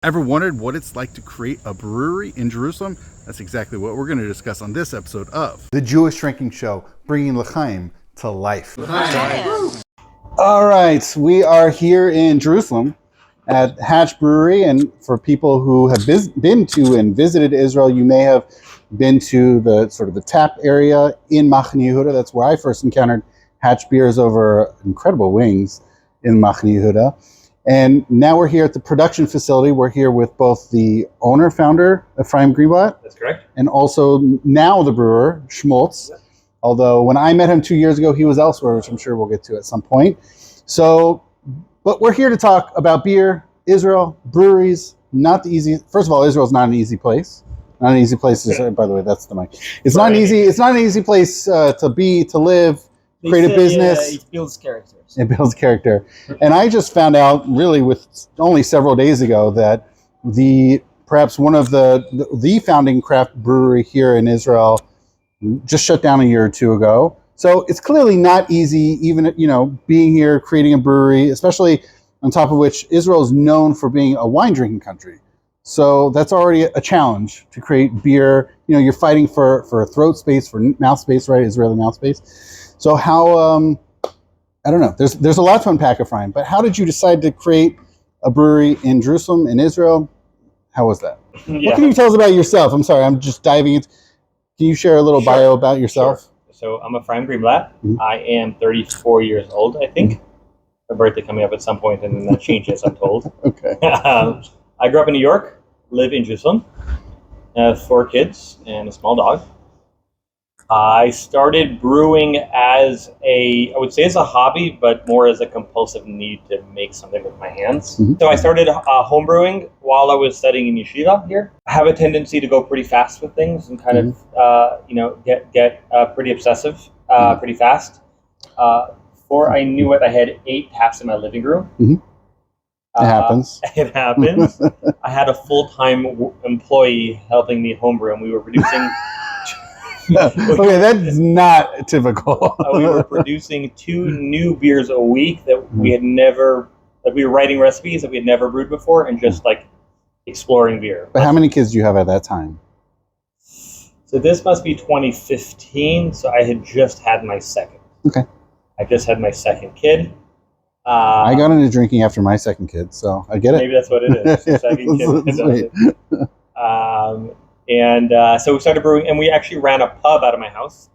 Ever wondered what it's like to create a brewery in Jerusalem? That's exactly what we're going to discuss on this episode of The Jewish Drinking Show, bringing L'chaim to life. All right, we are here in Jerusalem at Hatch Brewery, and for people who have been to and visited Israel, you may have been to the sort of the tap area in Machne Yehuda. That's where I first encountered Hatch beers over incredible wings in Machne Yehuda. And now we're here at the production facility. We're here with both the owner, founder, Ephraim Greenblatt. That's correct. And also now the brewer, Shmuel. Yes. Although when I met him 2 years ago, he was elsewhere, which I'm sure we'll get to at some point. So, but we're here to talk about beer, Israel, breweries, not the easy. First of all, Israel's not an easy place. Not an easy place to, by the way, that's the mic. It's not an easy place to be, to live, create a business. It builds characters. It builds character. And I just found out really with only several days ago that perhaps one of the founding craft brewery here in Israel just shut down a year or two ago. So it's clearly not easy, even, being here, creating a brewery, especially on top of which Israel is known for being a wine drinking country. So that's already a challenge to create beer. You're fighting for throat space, for mouth space, right? Israeli mouth space. So how, I don't know. There's a lot to unpack, Ephraim. But how did you decide to create a brewery in Jerusalem, in Israel? How was that? Yeah. What can you tell us about yourself? I'm sorry, I'm just diving into. Can you share a little bio about yourself? Sure. So I'm Ephraim Greenblatt. Mm-hmm. I am 34 years old, I think. Mm-hmm. My birthday coming up at some point, and then that changes, I'm told. Okay. I grew up in New York, live in Jerusalem, have 4 kids and a small dog. I started brewing as I would say as a hobby, but more as a compulsive need to make something with my hands. Mm-hmm. So I started home brewing while I was studying in yeshiva here. I have a tendency to go pretty fast with things and kind of, get pretty obsessive pretty fast. Before I knew it, I had 8 taps in my living room. Mm-hmm. It happens. It happens. I had a full-time employee helping me homebrew, and we were producing... Okay, that's not typical. We were producing 2 new beers a week that we had never, we were writing recipes that we had never brewed before and just exploring beer. But how many kids do you have at that time? So this must be 2015, so I had just had my second. Okay. I just had my second kid. I got into drinking after my second kid, so I get it. Maybe that's what it is. Second kid. So we started brewing, and we actually ran a pub out of my house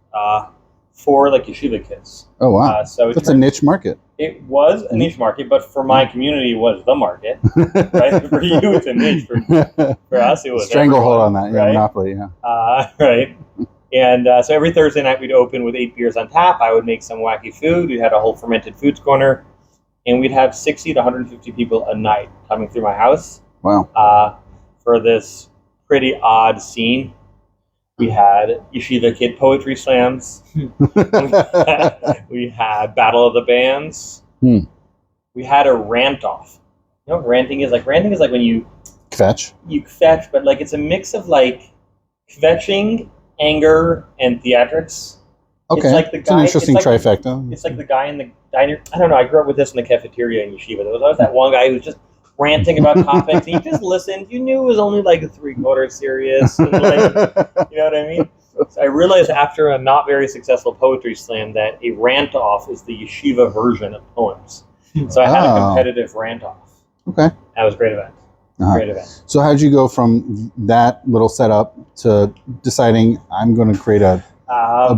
for yeshiva kids. Oh, wow. So that's a niche market. It was a niche market, but for my community, it was the market. Right? For you, it's a niche. For us, it was stranglehold on that, right? Monopoly, yeah. Right. And so every Thursday night, we'd open with 8 beers on tap. I would make some wacky food. We had a whole fermented foods corner, and we'd have 60 to 150 people a night coming through my house. Wow. For this pretty odd scene. We had yeshiva kid poetry slams. We had Battle of the Bands. We had a rant off. You know what ranting is? Ranting is when you kvetch. You kvetch, but it's a mix of kvetching, anger, and theatrics. Okay. It's an interesting trifecta. It's like the guy in the diner. I don't know. I grew up with this in the cafeteria in yeshiva. There was always that one guy who was just ranting about topics, and you just listened. You knew it was only 3/4 serious. And you know what I mean? So I realized after a not very successful poetry slam that a rant off is the yeshiva version of poems. So I had a competitive rant off. Okay. That was a great event. Great event. So how did you go from that little setup to deciding I'm going to create a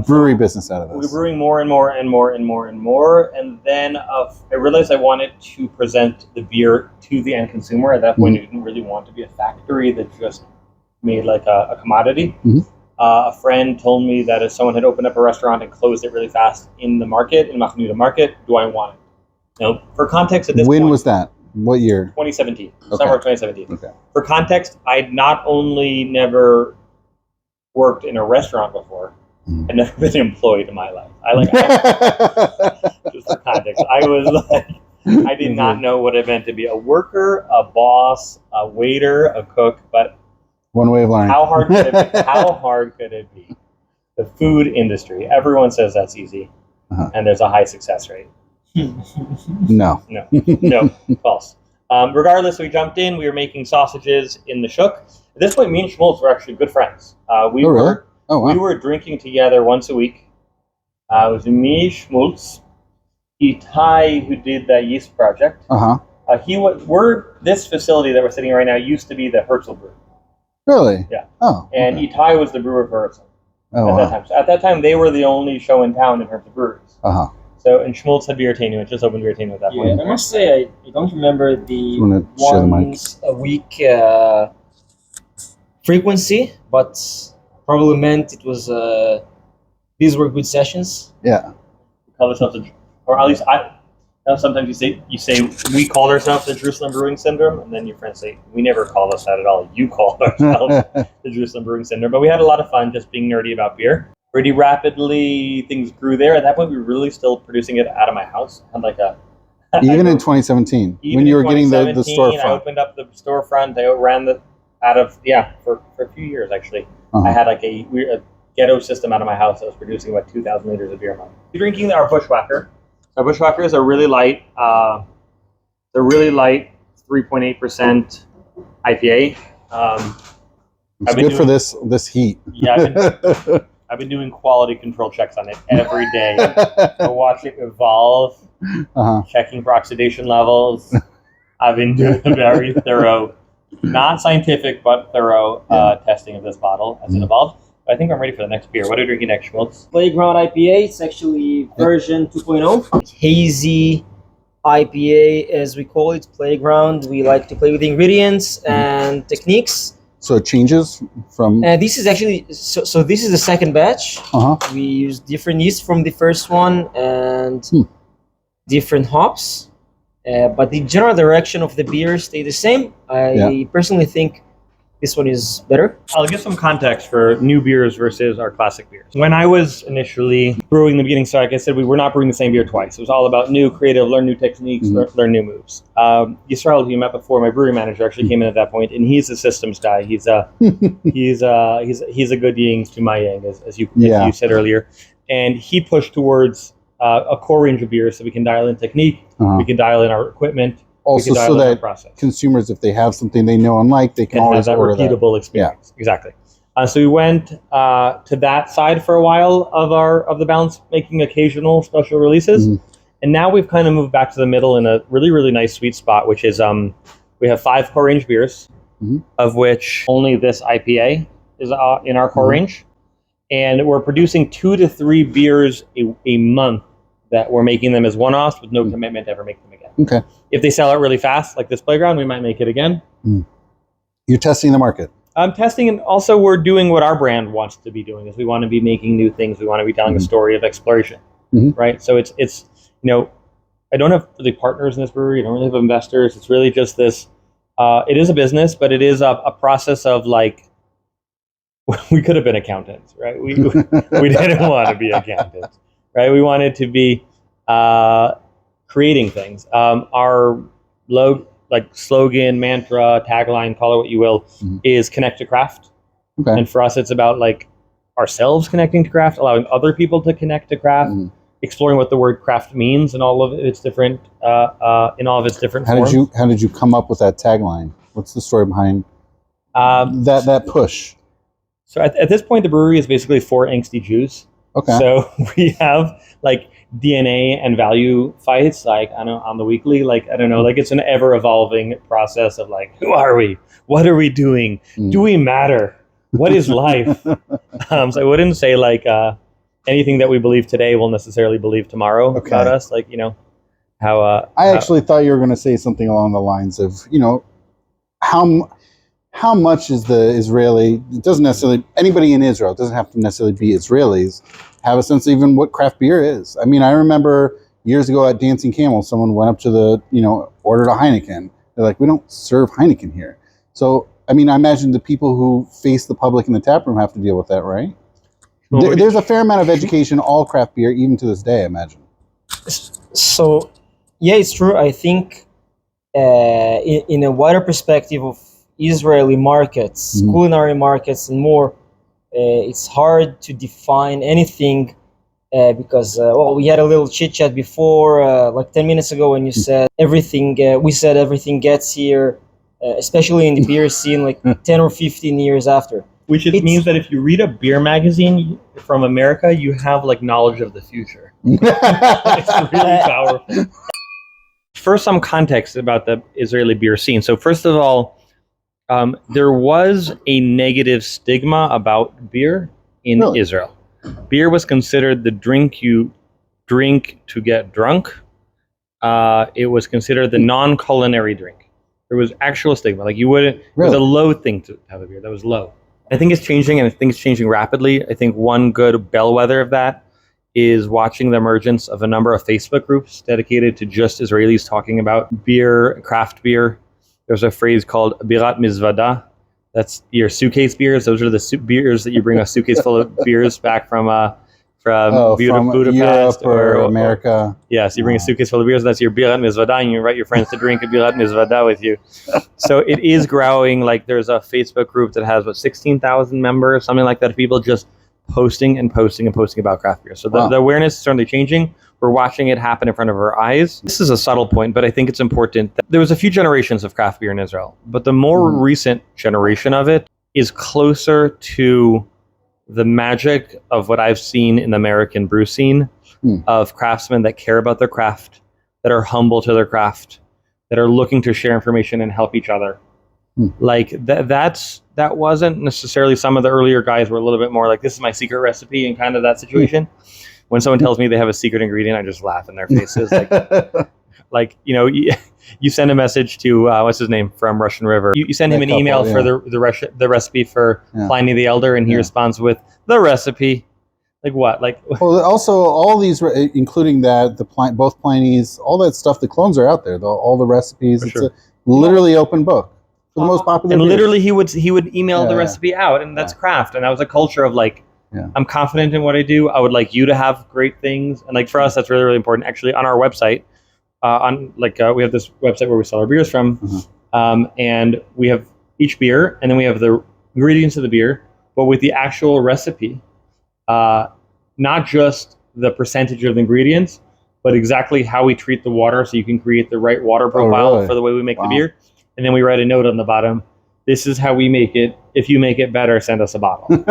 brewery business out of this? We were brewing more and more and more and more and more, and then I realized I wanted to present the beer to the end consumer. At that point, I didn't really want to be a factory that just made a commodity. Mm-hmm. A friend told me that if someone had opened up a restaurant and closed it really fast in the market, in Machne Yehuda market, do I want it? Now, for context, at this point... When was that? What year? 2017. Okay. Summer of 2017. Okay. For context, I'd not only never worked in a restaurant before, I'd never been employed in my life. Just for context, I did not know what it meant to be a worker, a boss, a waiter, a cook, but one way of learning. How hard could it be? How hard could it be? The food industry, everyone says that's easy, and there's a high success rate. No, false. Regardless, we jumped in. We were making sausages in the shuk. At this point, me and Shmuel were actually good friends. Really? Oh, wow. We were drinking together once a week. It was me, Shmuel, Itai, who did the yeast project. This facility that we're sitting in right now used to be the Herzl Brewery. Really? Yeah. Oh. And Okay. Itai was the brewer for Herzl Oh, at wow. that time. So at that time, they were the only show in town in terms of breweries. So, and Schmultz had Beertania, it just opened Beertania at that point. I must say, I don't remember the share the mic. once a week frequency, but probably meant it was these were good sessions. Yeah. We call ourselves, or at least sometimes you say we call ourselves the Jerusalem Brewing Syndrome, and then your friends say we never call us that at all. You called ourselves the Jerusalem Brewing Syndrome, but we had a lot of fun just being nerdy about beer. Pretty rapidly, things grew there. At that point, we were really still producing it out of my house. I had like a Even in 2017, when you were getting the storefront. I opened up the storefront. I ran for a few years actually. I had like a ghetto system out of my house that was producing about 2,000 liters of beer a month. We're drinking our Bushwhacker. Our Bushwhacker is a really light, 3.8% IPA. It's good for this heat. Yeah, I've been doing quality control checks on it every day. I watch it evolve, checking for oxidation levels. I've been doing a very thorough, not scientific, but thorough testing of this bottle as it evolved. But I think I'm ready for the next beer. What are we drinking next, Schmultz? Playground IPA, it's actually version 2.0. Hazy IPA, as we call it, Playground. We like to play with the ingredients and techniques. So it changes from... This is actually, so this is the second batch. We use different yeast from the first one and different hops. But the general direction of the beer stay the same. I personally think this one is better. I'll give some context for new beers versus our classic beers. When I was initially brewing in the beginning, so like I said, we were not brewing the same beer twice. It was all about new creative, learn new techniques, learn new moves. Yisrael, who you met before, my brewery manager, actually came in at that point, and he's a systems guy. He's a he's a good yin to my yang, as you said earlier. And he pushed towards a core range of beers so we can dial in technique, we can dial in our equipment. Also, so that consumers, if they have something they know and like, they can always have that order repeatable experience. Yeah, exactly. So we went to that side for a while of the balance, making occasional special releases, and now we've kind of moved back to the middle in a really, really nice sweet spot, which is we have 5 core range beers, of which only this IPA is in our core range, and we're producing 2 to 3 beers a month that we're making them as one-offs with no commitment to ever make them again. Okay. If they sell out really fast, like this Playground, we might make it again. You're testing the market. I'm testing, and also we're doing what our brand wants to be doing. Is we want to be making new things. We want to be telling a story of exploration, right? So it's I don't have really partners in this brewery. I don't really have investors. It's really just this. It is a business, but it is a process of like. We could have been accountants, right? We didn't want to be accountants, right? We wanted to be creating things. Our slogan, mantra, tagline, call it what you will, is connect to craft. Okay. And for us, it's about like ourselves connecting to craft, allowing other people to connect to craft, exploring what the word craft means and all of its different in all of its different forms. How did you come up with that tagline? What's the story behind that push? So at this point, the brewery is basically 4 angsty Jews. Okay. So we have like DNA and value fights, like on the weekly, like I don't know, like it's an ever evolving process of like, who are we? What are we doing? Do we matter? What is life? So I wouldn't say like anything that we believe today will necessarily believe tomorrow about us. Like how I actually thought you were going to say something along the lines of how much is the Israeli? It doesn't necessarily anybody in Israel. It doesn't have to necessarily be Israelis. Have a sense of even what craft beer is. I mean, I remember years ago at Dancing Camel, someone went up to ordered a Heineken. They're like, we don't serve Heineken here. So, I mean, I imagine the people who face the public in the tap room have to deal with that, right? Well, there's a fair amount of education, all craft beer, even to this day, I imagine. So, yeah, it's true. I think in a wider perspective of Israeli markets, culinary markets and more, it's hard to define anything because well, we had a little chit chat before, like 10 minutes ago, and you said everything. We said everything gets here, especially in the beer scene, like 10 or 15 years after. Which means that if you read a beer magazine from America, you have like knowledge of the future. It's really powerful. First, some context about the Israeli beer scene. So first of all, there was a negative stigma about beer in Israel. Beer was considered the drink you drink to get drunk. It was considered the non-culinary drink. There was actual stigma. Like you wouldn't, it was a low thing to have a beer. That was low. I think it's changing, and I think it's changing rapidly. I think one good bellwether of that is watching the emergence of a number of Facebook groups dedicated to just Israelis talking about beer, craft beer. There's a phrase called birat mizvada. That's your suitcase beers. Those are the beers that you bring a suitcase full of beers back from Budapest Europe or America. Yes, you bring a suitcase full of beers, and that's your birat mizvada, and you invite your friends to drink a birat mizvada with you. So it is growing. Like there's a Facebook group that has 16,000 members, something like that. People just posting about craft beer. So the awareness is certainly changing. We're watching it happen in front of our eyes. This is a subtle point, but I think it's important. There was a few generations of craft beer in Israel, but the more recent generation of it is closer to the magic of what I've seen in the American brew scene of craftsmen that care about their craft, that are humble to their craft, that are looking to share information and help each other. Like that wasn't necessarily, some of the earlier guys were a little bit more like, this is my secret recipe, and kind of that situation. When someone tells me they have a secret ingredient, I just laugh in their faces. Like you know, you send a message to what's his name from Russian River. You send him an email for the recipe for Pliny the Elder, and he responds with the recipe. Like what? Like well, also all these, including both Pliny's, all that stuff. The clones are out there. All the recipes. It's a literally open book for the most popular. And beers. literally, he would email the recipe out, and that's craft. And that was a culture of like, I'm confident in what I do. I would like you to have great things, and like for us, that's really, really important. Actually, on our website, we have this website where we sell our beers from, and we have each beer, and then we have the ingredients of the beer, but with the actual recipe, not just the percentage of the ingredients, but exactly how we treat the water, so you can create the right water profile for the way we make the beer, and then we write a note on the bottom. This is how we make it. If you make it better, send us a bottle.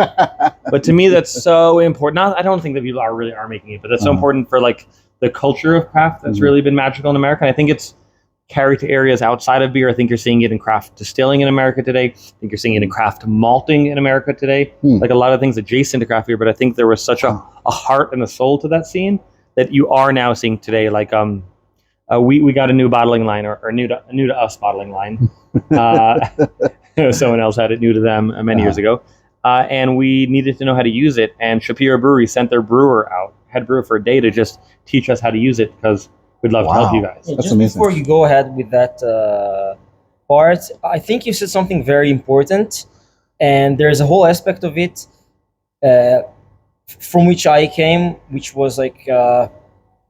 But to me, that's so important. I don't think that people are making it, but that's so important for like the culture of craft that's really been magical in America. And I think it's carried to areas outside of beer. I think you're seeing it in craft distilling in America today. I think you're seeing it in craft malting in America today. Like a lot of things adjacent to craft beer, but I think there was such a heart and a soul to that scene that you are now seeing today. Like we got a new bottling line, or new to us bottling line. Someone else had it new to them many years ago. And we needed to know how to use it. And Shapiro Brewery sent their head brewer for a day to just teach us how to use it, because we'd love to help you guys. Yeah, just amazing. Before you go ahead with that part, I think you said something very important. And there's a whole aspect of it from which I came, which was like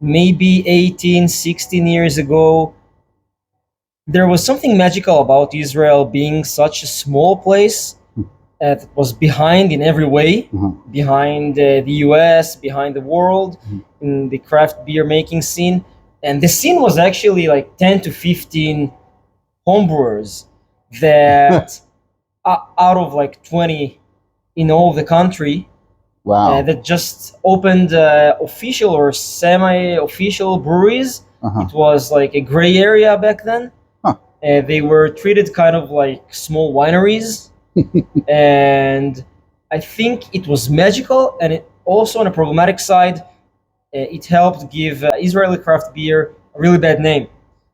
maybe 18, 16 years ago. There was something magical about Israel being such a small place that was behind in every way, behind the US, behind the world, in the craft beer making scene. And the scene was actually like 10 to 15 homebrewers that out of like 20 in all of the country, that just opened official or semi-official breweries. It was like a gray area back then. They were treated kind of like small wineries. And I think it was magical, and it also on a problematic side, it helped give Israeli craft beer a really bad name.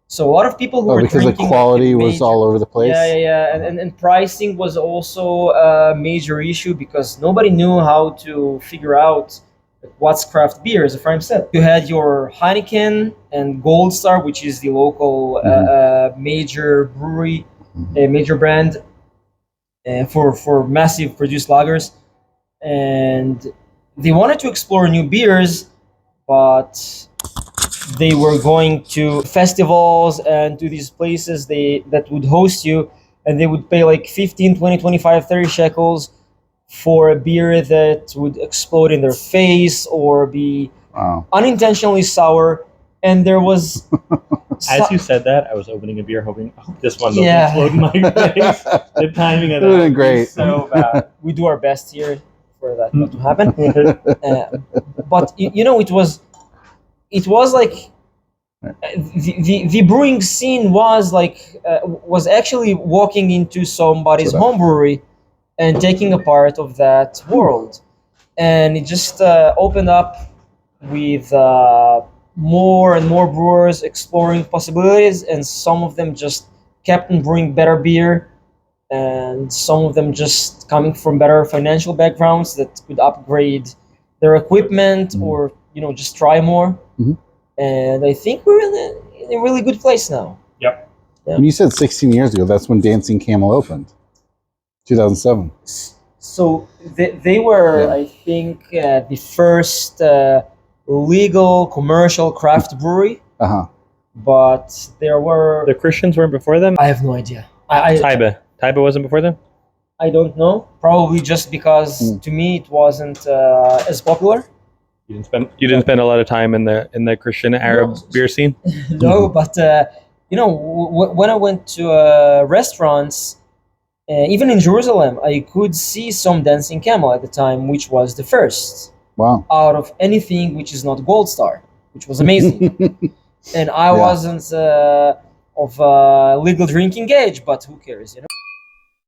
So a lot of people who were because drinking, the quality was all over the place. And pricing was also a major issue, because nobody knew how to figure out what's craft beer, as Ephraim said. You had your Heineken and Gold Star, which is the local major brewery, major brand for massive produced lagers. And they wanted to explore new beers, but they were going to festivals and to these places that would host you, and they would pay like 15, 20, 25, 30 shekels for a beer that would explode in their face or be unintentionally sour. And there was... As you said that, I was opening a beer hoping, I hope this one doesn't explode in my face. The timing of that was great. So bad. We do our best here for that not to happen. But it was like the brewing scene was actually walking into somebody's home brewery and taking a part of that world, and it just opened up with more and more brewers exploring possibilities, and some of them just kept on brewing better beer, and some of them just coming from better financial backgrounds that could upgrade their equipment or just try more. And I think we're in a really good place now. Yep. Yeah. When you said 16 years ago, that's when Dancing Camel opened, 2007. So they were, I think, the first legal commercial craft brewery. But there were... The Christians weren't before them? I have no idea. Taiba wasn't before them? I don't know. Probably just because to me it wasn't as popular. You didn't spend a lot of time in the Christian Arab beer scene? No, but when I went to restaurants, even in Jerusalem, I could see some Dancing Camel at the time, which was the first. Wow. Out of anything which is not Gold Star, which was amazing. And I wasn't of legal drinking age, but who cares,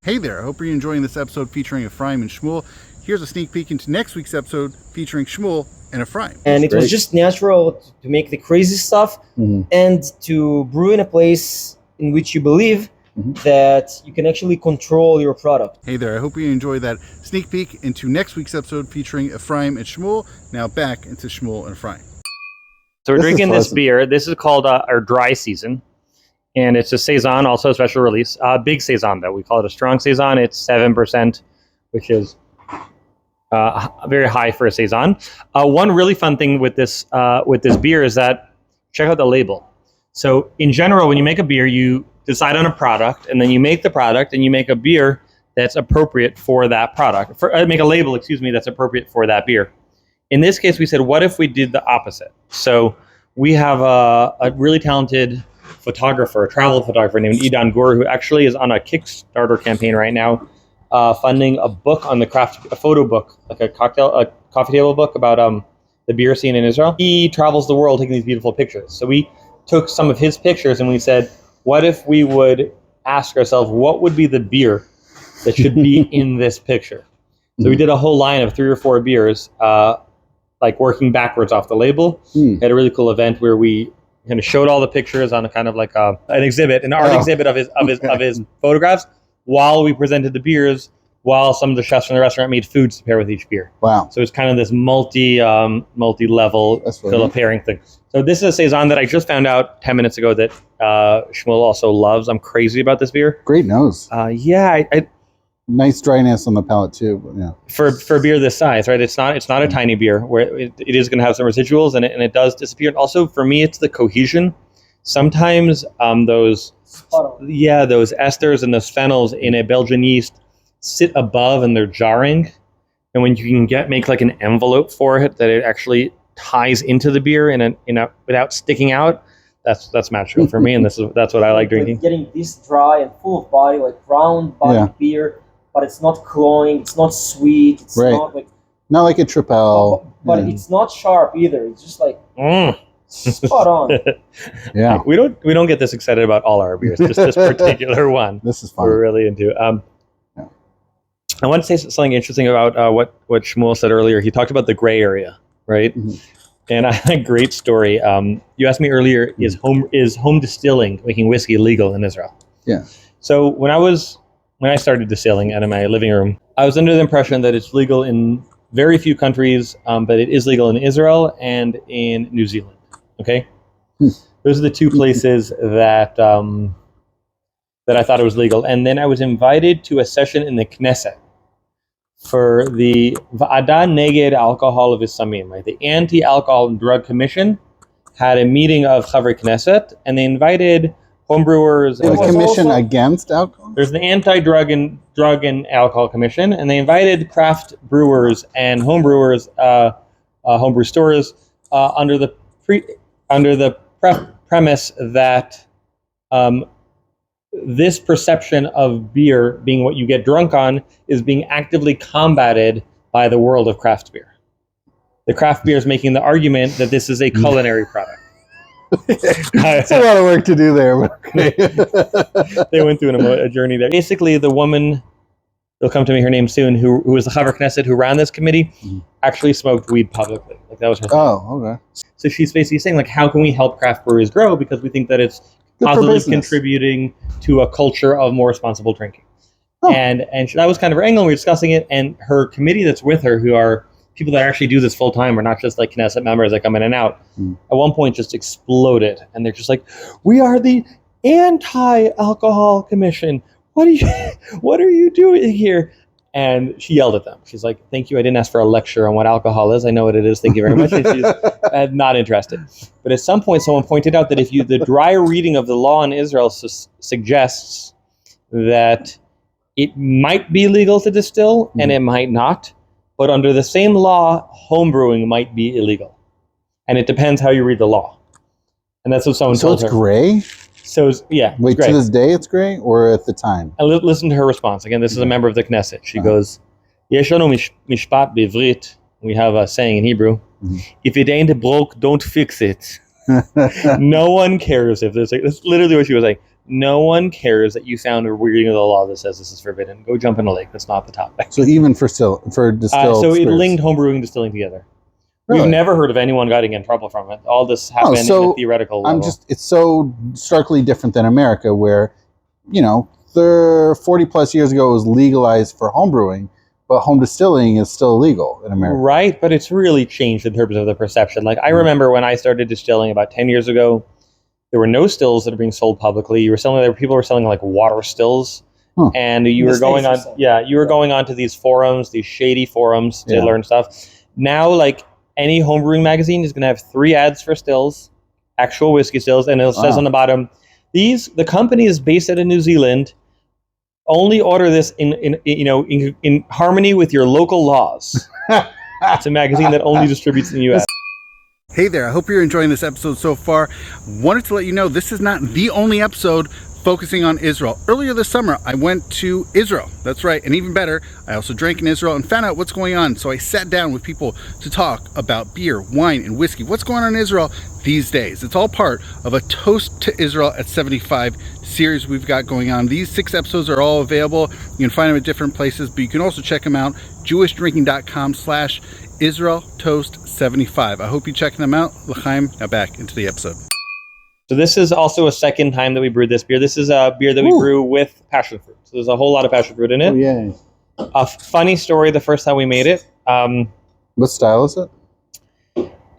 Hey there, I hope you're enjoying this episode featuring Ephraim and Shmuel. Here's a sneak peek into next week's episode featuring Shmuel and Ephraim. And it was just natural to make the crazy stuff and to brew in a place in which you believe that you can actually control your product. Hey there, I hope you enjoy that sneak peek into next week's episode featuring Ephraim and Shmuel. Now back into Shmuel and Ephraim. So we're drinking this beer. This is called our dry season. And it's a Saison, also a special release. Big Saison, though. We call it a strong Saison. It's 7%, which is very high for a Saison. One really fun thing with this beer is that, check out the label. So in general, when you make a beer, you decide on a product, and then you make the product, and you make a beer that's appropriate for that product. Make a label, that's appropriate for that beer. In this case, we said, what if we did the opposite? So we have a really talented photographer, a travel photographer named Idan Gur, who actually is on a Kickstarter campaign right now, funding a book on a photo book, like a coffee table book about the beer scene in Israel. He travels the world taking these beautiful pictures. So we took some of his pictures and we said, what if we would ask ourselves, what would be the beer that should be in this picture? So we did a whole line of 3 or 4 beers, like working backwards off the label. Had a really cool event where we kind of showed all the pictures on a kind of like an exhibit, an art exhibit of his photographs, while we presented the beers, while some of the chefs from the restaurant made foods to pair with each beer. Wow! So it's kind of this multi-level Philip pairing thing. So this is a Saison that I just found out 10 minutes ago that Shmuel also loves. I'm crazy about this beer. Great nose. Nice dryness on the palate too. But yeah. For beer this size, right? It's not a tiny beer where it is going to have some residuals and it does disappear. And also for me, it's the cohesion. Sometimes those esters and those phenols in a Belgian yeast sit above and they're jarring. And when you can make like an envelope for it that it actually ties into the beer without sticking out, that's magical for me. And that's what I like drinking. Getting this dry and full of body, like round body beer. But it's not cloying, it's not sweet, it's not like a Tripel. But it's not sharp either. It's just like spot on. Yeah. We don't get this excited about all our beers, just this particular one. This is fun. We're really into. I want to say something interesting about what Shmuel said earlier. He talked about the gray area, right? And I had a great story. You asked me earlier, is home distilling, making whiskey, legal in Israel? Yeah. So when I started distilling out of my living room, I was under the impression that it's legal in very few countries, but it is legal in Israel and in New Zealand. Okay, those are the 2 places that I thought it was legal. And then I was invited to a session in the Knesset for the Va'ada Neged Alcohol V'Samim, right? The Anti-Alcohol and Drug Commission had a meeting of Chavrei Knesset, and they invited homebrewers. They have a was commission also- against alcohol? There's the anti-drug and alcohol commission, and they invited craft brewers and homebrewers, homebrew stores, under the premise that this perception of beer being what you get drunk on is being actively combated by the world of craft beer. The craft beer is making the argument that this is a culinary product. It's a lot of work to do there. But okay. They went through a journey there. Basically, the woman, they'll come to me, her name soon, who was the Chaver Knesset who ran this committee, actually smoked weed publicly. Like that was her thing. Oh, okay. So she's basically saying, like, how can we help craft breweries grow? Because we think that it's Good for positively business. contributing to a culture of more responsible drinking. Oh. And that was kind of her angle. We were discussing it, and her committee that's with her, who are people that actually do this full time, or not just like Knesset members that come in and out, at one point just exploded, and they're just like, "We are the anti-alcohol commission. What are you doing here?" And she yelled at them. She's like, "Thank you. I didn't ask for a lecture on what alcohol is. I know what it is. Thank you very much." And she's not interested. But at some point, someone pointed out that the dry reading of the law in Israel suggests that it might be legal to distill and it might not. But under the same law, homebrewing might be illegal. And it depends how you read the law. And that's what someone So told it's her. gray? So, yeah. Wait, it's great. to this day it's gray, or at the time? And listen to her response. Again, this is a member of the Knesset. She goes, "Yesh lanu mishpat b'ivrit." We have a saying in Hebrew. If it ain't broke, don't fix it. No one cares if there's that's literally what she was like. No one cares that you found a reading of the law that says this is forbidden. Go jump in a lake. That's not the topic. So even for distilled So it spirits. linked homebrewing and distilling together. Really? We've never heard of anyone getting in trouble from it. All this happened so in a theoretical level. it's so starkly different than America, where, 40 plus years ago it was legalized for homebrewing, but home distilling is still illegal in America. Right, but it's really changed in terms of the perception. Like, I remember when I started distilling about 10 years ago, there were no stills that are being sold publicly. People were selling like water stills. And you were going on, going on to these forums, these shady forums to learn stuff. Now, like, any homebrewing magazine is going to have 3 ads for stills, actual whiskey stills, and it says on the bottom, the company is based out of New Zealand. Only order this in harmony with your local laws. It's a magazine that only distributes in the U.S. Hey there, I hope you're enjoying this episode so far. Wanted to let you know this is not the only episode focusing on Israel. Earlier this summer, I went to Israel. That's right, and even better, I also drank in Israel and found out what's going on. So I sat down with people to talk about beer, wine, and whiskey. What's going on in Israel these days? It's all part of a Toast to Israel at 75 series we've got going on. These 6 episodes are all available. You can find them at different places, but you can also check them out, jewishdrinking.com/Israel Toast 75. I hope you check them out. L'chaim, now back into the episode. So this is also a second time that we brewed this beer. This is a beer that we brew with passion fruit. So there's a whole lot of passion fruit in it. Oh, yeah. A funny story, the first time we made it. What style is it?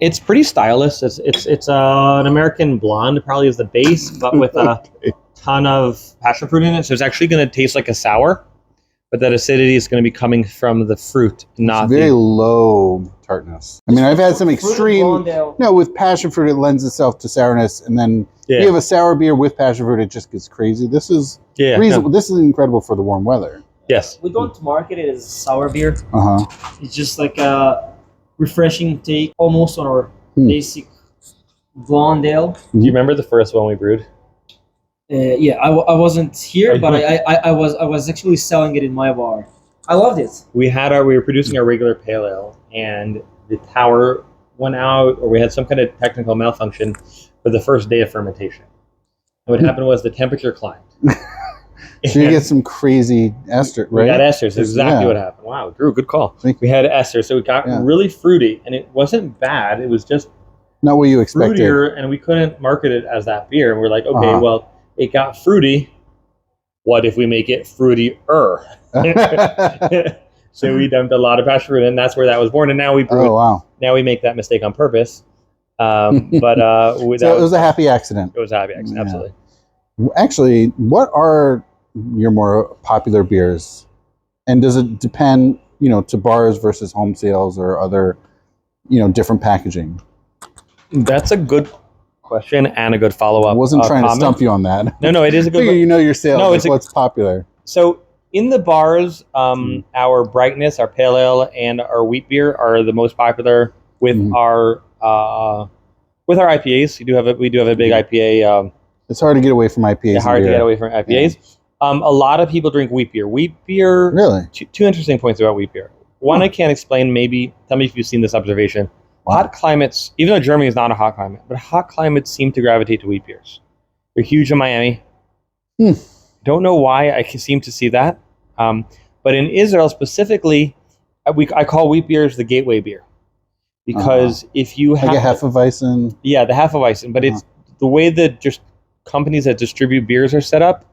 It's pretty stylish. It's an American blonde, probably is the base, but with a ton of passion fruit in it. So it's actually going to taste like a sour, but that acidity is going to be coming from the fruit, not It's very low tartness. I mean, I've had some extreme. No, with passion fruit, it lends itself to sourness, and then you have a sour beer with passion fruit, it just gets crazy. This is reasonable. This is incredible for the warm weather. Yes. We don't market it as a sour beer. It's just like a refreshing take, almost on our basic blonde ale. Do you remember the first one we brewed? I wasn't here, but I was actually selling it in my bar. I loved it. We were producing our regular pale ale, and the tower went out, or we had some kind of technical malfunction for the first day of fermentation. And what happened was the temperature climbed. So you get some crazy ester, right? We got esters. That's exactly what happened. Wow, Drew, good call. We had esters, so it got really fruity, and it wasn't bad. It was just not what you expected. Fruitier, and we couldn't market it as that beer. And we're like, okay, well, it got fruity. What if we make it fruitier? So we dumped a lot of passion fruit, and that's where that was born. And now we brew. Now we make that mistake on purpose. So it was a happy accident. It was a happy accident, absolutely. Actually, what are your more popular beers? And does it depend, to bars versus home sales or other, different packaging? That's a good question and a good follow-up. I wasn't trying comment. to stump you on that. No, it is a good. You know your sales. No, like what's popular. So in the bars, our Brightness, our Pale Ale, and our Wheat Beer are the most popular with our IPAs. We do have a big IPA. It's hard to get away from IPAs. It's hard to get away from IPAs. Yeah. A lot of people drink wheat beer. Wheat beer. Really? Two interesting points about wheat beer. One, I can't explain. Maybe tell me if you've seen this observation. Wow. Hot climates, even though Germany is not a hot climate, but hot climates seem to gravitate to wheat beers. They're huge in Miami. Don't know why I seem to see that. But in Israel specifically, I call wheat beers the gateway beer. Because if you have... Like a Hefeweizen? Yeah, the Hefeweizen. But it's the way that just companies that distribute beers are set up.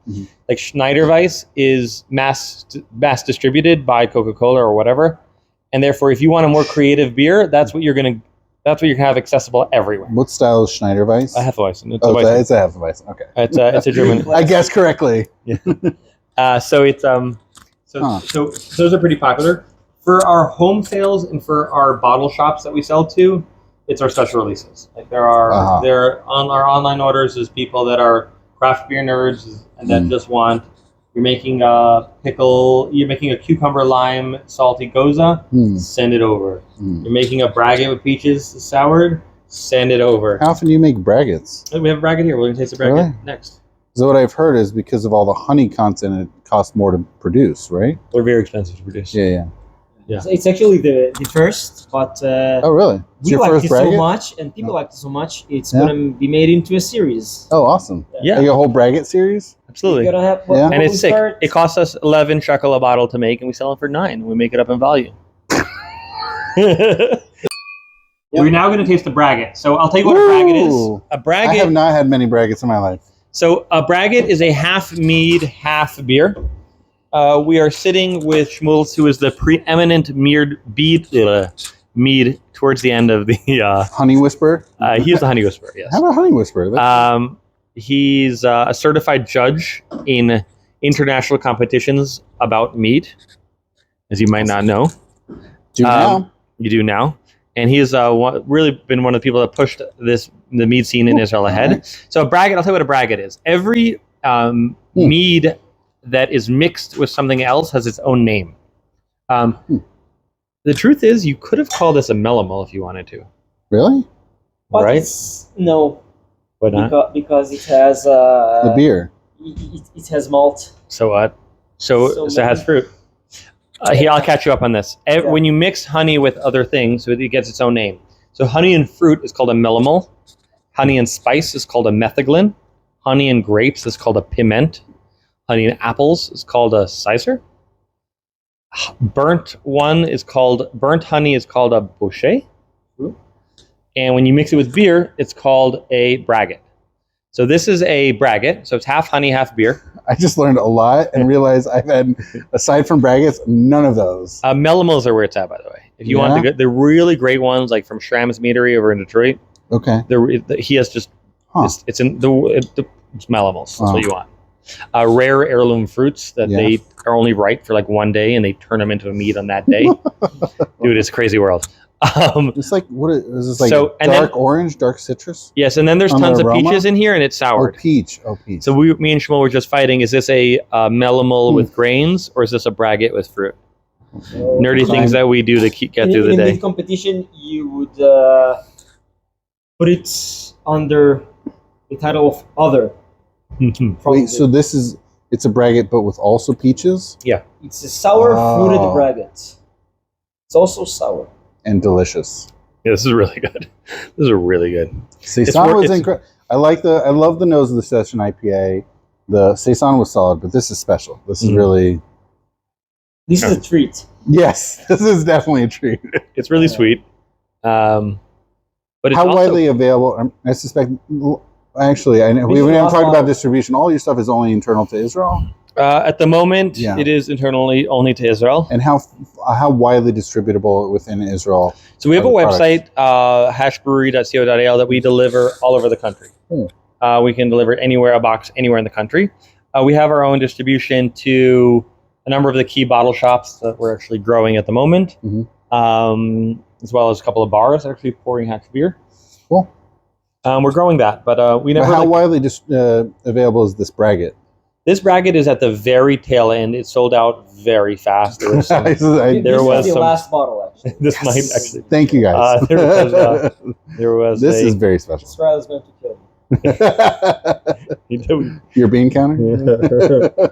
Like Schneider Weiss is mass distributed by Coca-Cola or whatever. And therefore, if you want a more creative beer, that's what you're going to have accessible everywhere. What style is Schneider Weiss? A Hefeweizen. It's a Hefeweizen. Okay. It's a German. I guess correctly. Yeah. So those are pretty popular. For our home sales and for our bottle shops that we sell to, it's our special releases. Like there are on our online orders is people that are craft beer nerds and that just want. You're making a pickle. You're making a cucumber lime salty goza. Send it over. You're making a braggot with peaches soured. Send it over. How often do you make braggots? We have a braggot here. We're gonna taste the braggot next. So what I've heard is because of all the honey content, it costs more to produce, right? They're very expensive to produce. Yeah. So it's actually the first, but oh really? It's we liked it so much, and people liked it so much. It's gonna be made into a series. Oh, awesome! Yeah, like a whole braggot series. Absolutely. And it's sick. It costs us 11 shekel a bottle to make, and we sell it for 9. We make it up in value. We're now going to taste the braggot. So I'll tell you what a braggot is. A braggot. I have not had many braggots in my life. So a braggot is a half mead, half beer. We are sitting with Shmuel, who is the preeminent mead towards the end of the... Honey Whisperer? He is the Honey Whisperer, yes. How about Honey Whisperer? He's a certified judge in international competitions about mead, as you might not know. Now. You do now. And he has really been one of the people that pushed the mead scene in Israel ahead. Right. So a braggot, I'll tell you what a braggot is. Every mead that is mixed with something else has its own name. The truth is, you could have called this a melomel if you wanted to. Really? But right? No. Why not? Because it has... the beer. It has malt. So what? So it has fruit. I'll catch you up on this. When you mix honey with other things, it gets its own name. So honey and fruit is called a melomel. Honey and spice is called a metheglin. Honey and grapes is called a piment. Honey and apples is called a sizer. Burnt honey is called a boucher. And when you mix it with beer, it's called a braggot. So this is a braggot. So it's half honey, half beer. I just learned a lot and realized I've had, aside from braggots, none of those. Melomels are where it's at, by the way. If you want the really great ones, like from Schramm's Meadery over in Detroit. Okay. He has just it's in it's melomels. That's what you want. Rare heirloom fruits that they are only right for like one day, and they turn them into a mead on that day. Dude, it's a crazy world. It's like is this like dark orange, dark citrus? Yes, and then there's tons of peaches in here, and it's soured. Oh, peach. So me and Shmuel were just fighting. Is this a melomel with grains, or is this a braggot with fruit? Nerdy things that we do to get through the day. In competition, you would put it under the title of other. Wait, so it's a braggot, but with also peaches? Yeah. It's a sour fruited braggot. It's also sour. And delicious. Yeah, this is really good. This is really good. Saison was incredible. I love the nose of the Session IPA. The Saison was solid, but this is special. This is really... This is a treat. Yes, this is definitely a treat. It's really sweet. But it's how widely available? I suspect... Actually, I know we haven't talked about distribution. All your stuff is only internal to Israel? At the moment, it is internally only to Israel. And how widely distributable within Israel? So we have a website, hatchbrewery.co.il, that we deliver all over the country. We can deliver a box anywhere in the country. We have our own distribution to a number of the key bottle shops that we're actually growing at the moment, as well as a couple of bars that are actually pouring Hatch beer. Cool. We're growing that, but we never. How widely available is this braggot? This braggot is at the very tail end. It sold out very fast. There was some, This was the some- last bottle, actually. this might actually. Thank you, guys. There was. This is very special. Israel's going to kill you. Your bean counter? Yeah.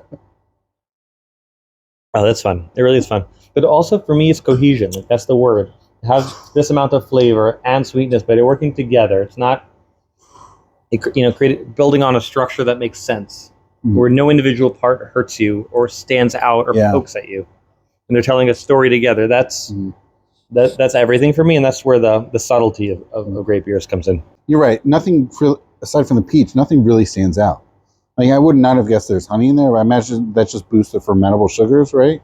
Oh, that's fun. It really is fun. But also for me, it's cohesion. Like, that's the word. Have this amount of flavor and sweetness, but they're working together. It's not, building on a structure that makes sense, where no individual part hurts you or stands out or pokes at you, and they're telling a story together. That's everything for me, and that's where the subtlety of great beers comes in. You're right. Nothing aside from the peach. Nothing really stands out. Like, I would not have guessed there's honey in there. But I imagine that just boosts the fermentable sugars, right?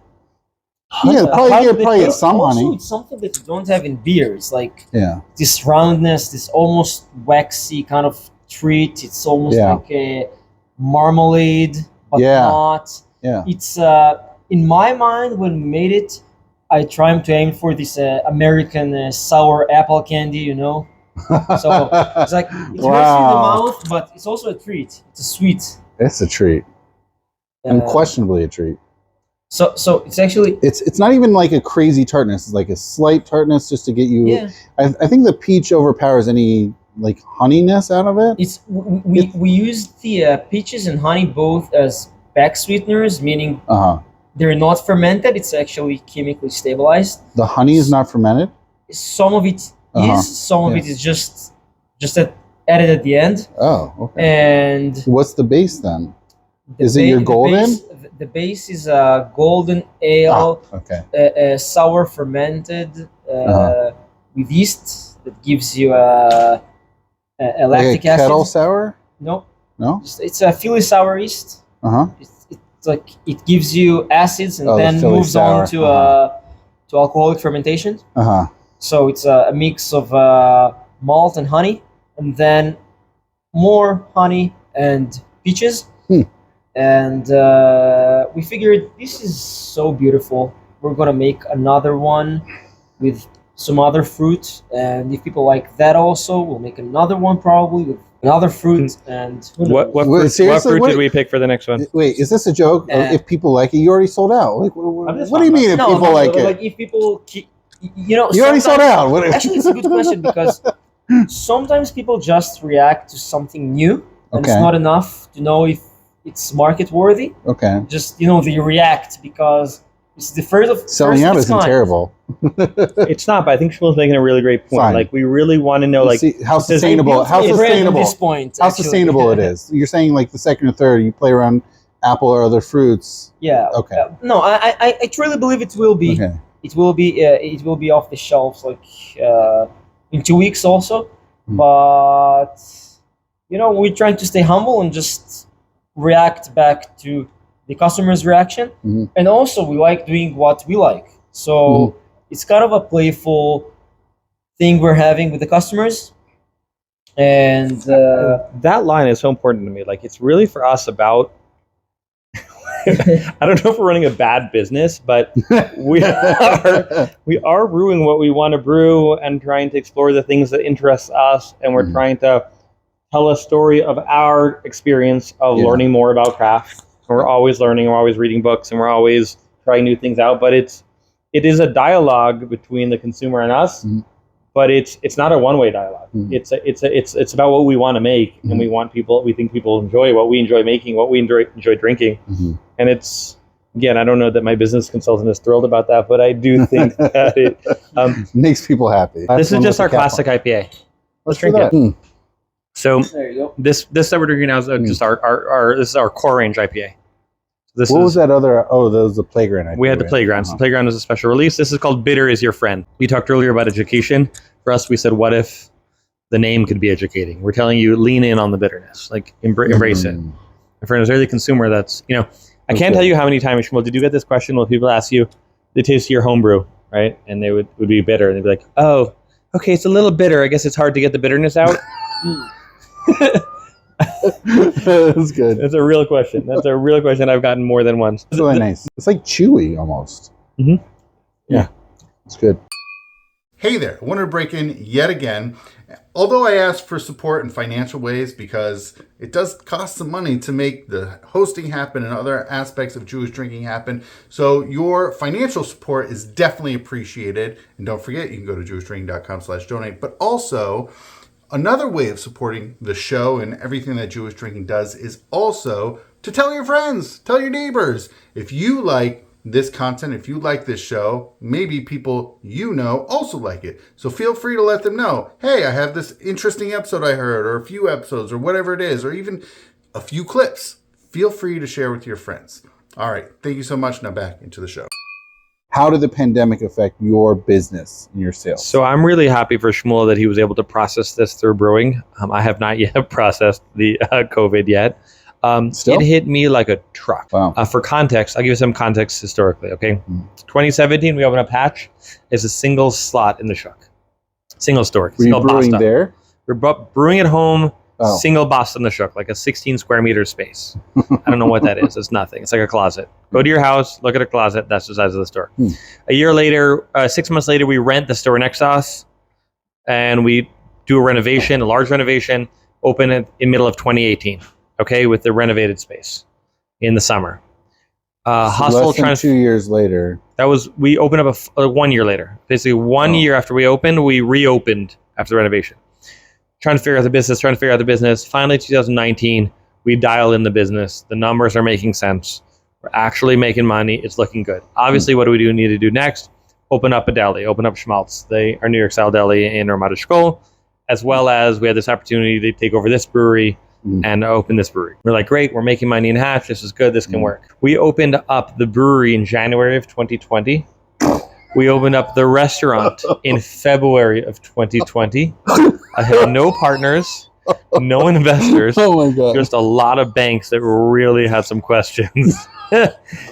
Yeah, probably get some also, honey. It's something that you don't have in beers, like Yeah. this roundness, this almost waxy kind of treat. It's almost like a marmalade, but not. Yeah. It's in my mind, when we made it, I tried to aim for this American sour apple candy, you know. So it's like it hurts in the mouth, but it's also a treat. It's a sweet. It's a treat. Unquestionably a treat. So it's actually it's not even like a crazy tartness. It's like a slight tartness just to get you. Yeah. I think the peach overpowers any like honeyness out of it. It's we use the peaches and honey both as back sweeteners, meaning they're not fermented. It's actually chemically stabilized. The honey is not fermented. Some of it is. Some of it is just added at the end. Oh, okay. And what's the base then? Is it your golden? The base is a golden ale, sour fermented with yeast that gives you a lactic acid. Kettle sour? No. No. It's a Philly sour yeast. It's like it gives you acids and then moves on to alcoholic fermentation. So it's a mix of malt and honey, and then more honey and peaches. And we figured this is so beautiful. We're gonna make another one with some other fruit, and if people like that also, we'll make another one probably with another fruit. And what fruit did we pick for the next one? Wait, is this a joke? If people like it, you already sold out. Like, what do you mean if people like it? Like if people, you already sold out. Actually, it's a good question because sometimes people just react to something new, and it's not enough to know if it's market worthy. Okay. Just they react because it's the first of selling out isn't terrible. It's not, but I think Shmuel's making a really great point. Fine. Like we really want to know, like how sustainable. How sustainable it is. You're saying like the second or third, you play around apple or other fruits. Yeah. Okay. No, I truly believe it will be. Okay. It will be off the shelves like in 2 weeks also. But we're trying to stay humble and just react back to the customer's reaction, and also we like doing what we like. So it's kind of a playful thing we're having with the customers, and that line is so important to me. Like it's really for us about. I don't know if we're running a bad business, but we are brewing what we want to brew and trying to explore the things that interest us, and we're trying to tell a story of our experience of learning more about craft. And we're always learning, we're always reading books, and we're always trying new things out. But it is a dialogue between the consumer and us. But it's not a one-way dialogue. It's about what we want to make, and we think people enjoy what we enjoy making, what we enjoy drinking. And it's, again, I don't know that my business consultant is thrilled about that, but I do think that it makes people happy. This is just our classic IPA. Let's drink it. So there you go. This that we're drinking now is just our this is our core range IPA. What was that other? Oh, that was the Playground IPA. We had the Playground. So the Playground is a special release. This is called Bitter is Your Friend. We talked earlier about education. For us, we said, what if the name could be educating? We're telling you, lean in on the bitterness, like embrace it. And for an Israeli consumer, that's I can't tell you how many times, Shmuel, did you get this question when people ask you the taste of your homebrew, right? And they would be bitter, and they'd be like, oh, okay, it's a little bitter. I guess it's hard to get the bitterness out. That's good. That's a real question. That's a real question I've gotten more than once. It's really nice. It's like chewy almost. Yeah. It's good. Hey there, I wanted to break in yet again. Although I asked for support in financial ways because it does cost some money to make the hosting happen and other aspects of Jewish drinking happen. So your financial support is definitely appreciated. And don't forget, you can go to jewishdrinking.com/donate. But also, another way of supporting the show and everything that Jewish Drinking does is also to tell your friends, tell your neighbors. If you like this content, if you like this show, maybe people you know also like it. So feel free to let them know, hey, I have this interesting episode I heard, or a few episodes, or whatever it is, or even a few clips. Feel free to share with your friends. All right, thank you so much. Now back into the show. How did the pandemic affect your business and your sales? So I'm really happy for Shmuel that he was able to process this through brewing. I have not yet processed the COVID yet. It hit me like a truck. Wow. For context, I'll give you some context historically, okay? 2017, we opened up Hatch. It's a single slot in the shuk. Single store. Were you brewing there? We're brewing at home, single boss in the shuk, like a 16 square meter space. I don't know what that is. It's nothing. It's like a closet. Go to your house, look at a closet. That's the size of the store. A year later, 6 months later, we rent the store next to us, and we do a renovation, a large renovation, open it in middle of 2018. Okay, with the renovated space in the summer. Less than 2 years later. We opened up 1 year later. Basically 1 year after we opened, we reopened after the renovation. Trying to figure out the business. Finally, 2019, we dial in the business. The numbers are making sense. We're actually making money. It's looking good. Obviously, what do we need to do next? Open up a deli, open up Schmaltz, our New York style deli in Ramat Eshkol, as well as we had this opportunity to take over this brewery and open this brewery. We're like, great, we're making money in Hatch. This is good. This can work. We opened up the brewery in January of 2020. We opened up the restaurant in February of 2020. I had no partners, no investors. Oh my God. Just a lot of banks that really had some questions.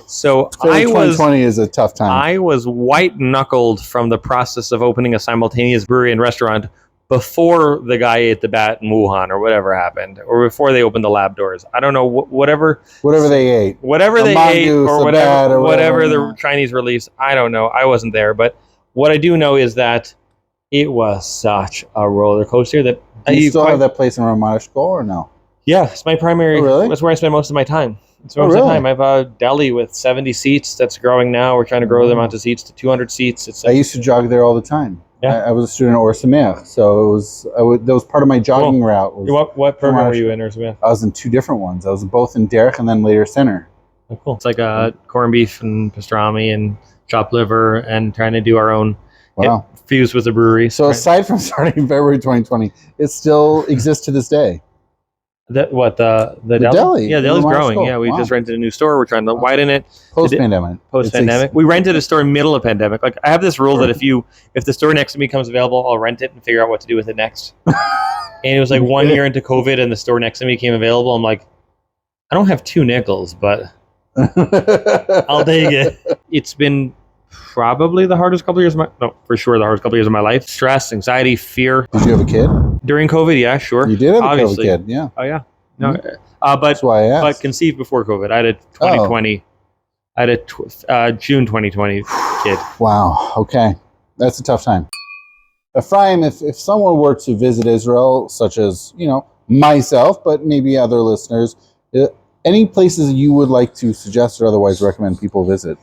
So 2020 is a tough time. I was white knuckled from the process of opening a simultaneous brewery and restaurant before the guy ate the bat in Wuhan or whatever happened, or before they opened the lab doors. I don't know, whatever they ate. Whatever they ate, or whatever the Chinese released. I don't know. I wasn't there. But what I do know is that it was such a roller coaster that... Do you still have that place in Ramat Eshkol or no? Yeah, it's my primary... Oh, really? That's where I spend most of my time. I have a deli with 70 seats that's growing now. We're trying to grow the amount of seats to 200 seats. I used to jog there all the time. Yeah. I was a student at Or Sameach, so that was part of my jogging route. What program were you in, Or Sameach? I was in two different ones. I was both in Derech and then later Center. Oh, cool. It's like corned beef and pastrami and chopped liver, and trying to do our own fuse with the brewery. So aside from starting in February 2020, it still exists to this day. The deli? Yeah, the deli's growing. Yeah, we just rented a new store. We're trying to widen it. Post-pandemic. We rented a store in the middle of pandemic. Like, I have this rule that if the store next to me comes available, I'll rent it and figure out what to do with it next. And it was like 1 year into COVID and the store next to me came available. I'm like, I don't have 2 nickels, but I'll take it. It's been probably the hardest couple of years the hardest couple of years of my life. Stress, anxiety, fear. Did you have a kid? During COVID, yeah, sure. You did have a kid, yeah. Oh, yeah. No, but that's why I asked. But conceived before COVID. I had a 2020. I had a June 2020 kid. Wow. Okay, that's a tough time. Ephraim, if someone were to visit Israel, such as myself, but maybe other listeners, any places you would like to suggest or otherwise recommend people visit?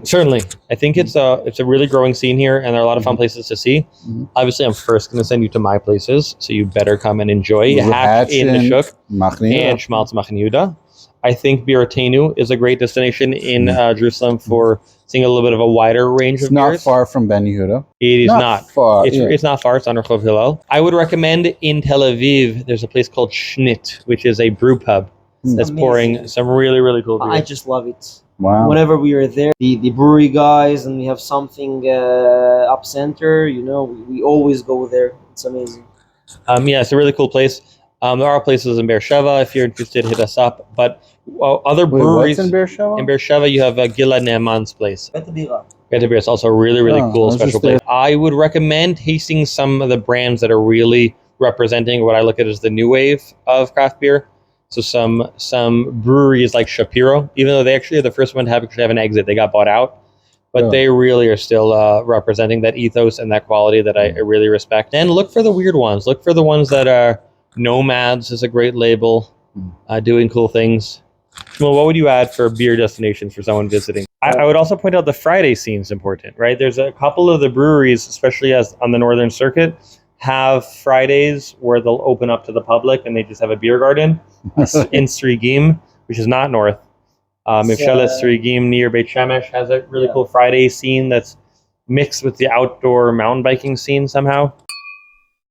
Certainly. I think it's a really growing scene here, and there are a lot of fun places to see. Obviously, I'm first going to send you to my places, so you better come and enjoy Hatch in the Shuk and Schmaltz Machne Yehuda. I think Biratenu is a great destination in Jerusalem for seeing a little bit of a wider range of beers. It's not far from Ben Yehuda. It is not far. It's not far. It's on Rehov Hillel. I would recommend in Tel Aviv, there's a place called Schnit, which is a brew pub that's pouring some really, really cool beers. I just love it. Wow. Whenever we are there, the brewery guys, and we have something up center, we always go there. It's amazing. Yeah, it's a really cool place. There are places in Beersheba. If you're interested, hit us up. But other breweries... What's in Beersheba? In Beersheba, you have Gilad Ne'eman's place. Beta Bira. Beta Bira is also a really, really cool, special place. I would recommend tasting some of the brands that are really representing what I look at as the new wave of craft beer. So some breweries like Shapiro, even though they actually are the first one to have an exit, they got bought out. but they really are still representing that ethos and that quality that I really respect. And look for the weird ones. Look for the ones that are Nomads is a great label, doing cool things. Well, what would you add for beer destinations for someone visiting? I would also point out the Friday scene is important, right? There's a couple of the breweries, especially as on the Northern Circuit, have Fridays where they'll open up to the public and they just have a beer garden in Srigim, which is not north. Mivshelet Srigim near Beit Shemesh has a really cool Friday scene that's mixed with the outdoor mountain biking scene somehow.